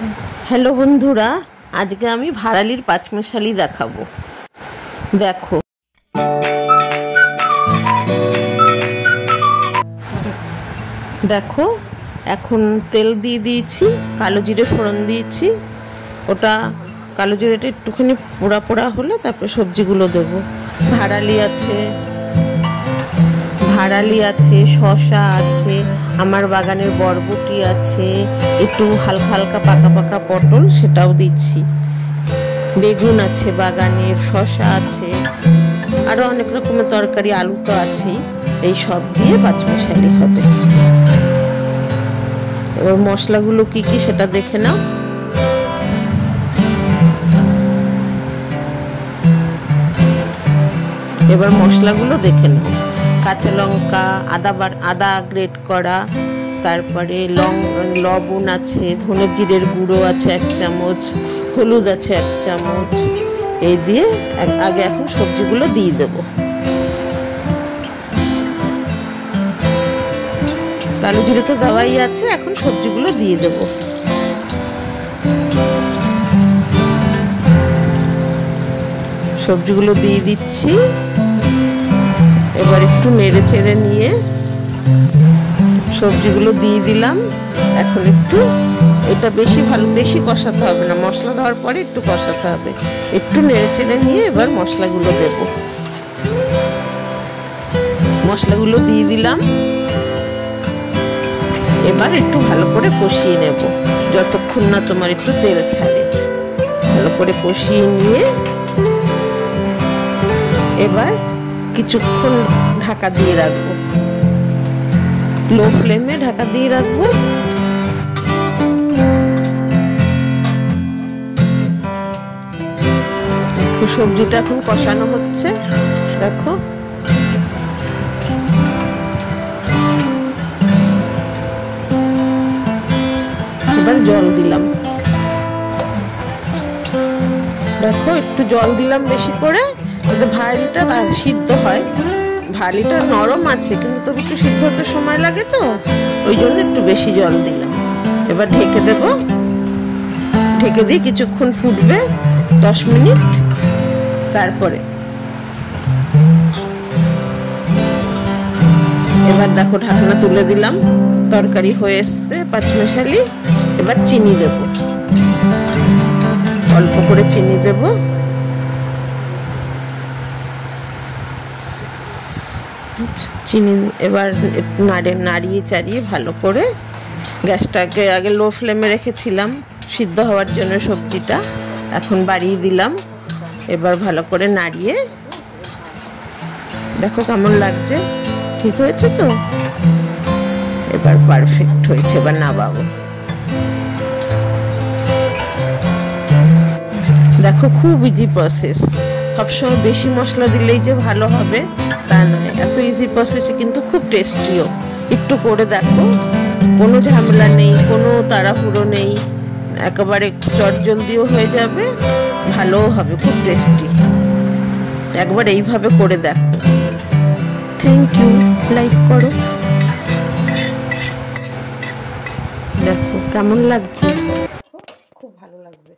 Hello बंधुरा आज के आमी भाड़ालिर पाँचमेशाली देखाबो। देखो देखो এখন তেল দিয়ে দিয়েছি, কালো জিরে ফোড়ন দিয়েছি। ওটা কালো জিরেটা একটুখানি পোড়া পোড়া হলে তারপর সবজিগুলো দেব। ভাড়ালি আছে, শসা আছে, আমার বাগানের বরবটি আছে, একটু হালকা হালকা পাকা পাকা পটল সেটাও দিচ্ছি, বেগুন আছে বাগানের, শসা আছে, আরো অনেক রকমের তরকারি, আলু তো আছেই। এই সব দিয়ে পাঁচমেশালি হবে। এবার মশলাগুলো কি কি সেটা দেখে নাও। এবার মশলাগুলো দেখে নাও। কাঁচা লঙ্কা, আদা গ্রেট করা, তারপরে লবণ আছে, ধনে জিরের গুঁড়ো আছে 1 চামচ, হলুদ আছে 1 চামচ। এই দিয়ে আগে এখন সবজিগুলো দিয়ে দেবো। কালো জিরে তো দেওয়াই আছে, এখন সবজিগুলো দিয়ে দেব। সবজিগুলো দিয়ে দিচ্ছি। এবার একটু নেড়ে চেড়ে নিয়ে সবজিগুলো দিয়ে দিলাম। এখন একটু এটা বেশি কষাতে হবে না, মশলা দেওয়ার পরে একটু কষাতে হবে। একটু নেড়ে চেড়ে নিয়ে এবার মশলাগুলো দেব। মশলাগুলো দিয়ে দিলাম। এবার একটু ভালো করে কষিয়ে নেব, যতক্ষণ না তোমার একটু তেল ছাড়ে। ভালো করে কষিয়ে নিয়ে এবার কিছুক্ষণ ঢাকা দিয়ে রাখবো, লো ফ্লেমে ঢাকা দিয়ে রাখবো। সবজিটা এখন কষানো হচ্ছে, দেখো। এবার জল দিলাম, দেখো একটু জল দিলাম বেশি করে, যাতে ভাড়ালিটা সিদ্ধ হয়। ভাড়ালিটা নরম আছে কিন্তু তবু একটু সিদ্ধ হতে সময় লাগে, তো ওই জন্য একটু বেশি জল দিলাম। এবার ঢেকে দেব। ঢেকে দিয়ে কিছুক্ষণ ফুটবে, 10 মিনিট। তারপরে এবার দেখো ঢাকনা তুলে দিলাম, তরকারি হয়ে এসছে পাঁচমেশালি। এবার চিনি দেব, অল্প করে চিনি দেব। চিনি এবার নাড়িয়ে চাড়িয়ে ভালো করে, গ্যাসটাকে আগে লো ফ্লেমে রেখেছিলাম সিদ্ধ হওয়ার জন্য সবজিটা, এখন বাড়িয়ে দিলাম। এবার ভালো করে নাড়িয়ে দেখো কেমন লাগছে, ঠিক হয়েছে তো? এবার পারফেক্ট হয়েছে, এবার নামাবো। দেখো খুব ইজি প্রসেস। সবসময় বেশি মশলা দিলেই যে ভালো হবে তা নয়, এত ইজি প্রসেসে কিন্তু খুব টেস্টিও। একটু করে দেখো, কোনো ঝামেলা নেই, কোনো তাড়াহুড়ো নেই, একেবারে চটজলদিও হয়ে যাবে, ভালোও হবে, খুব টেস্টি। একবার এইভাবে করে দেখো। থ্যাংক ইউ, লাইক করো। দেখো কেমন লাগছে, খুব ভালো লাগবে।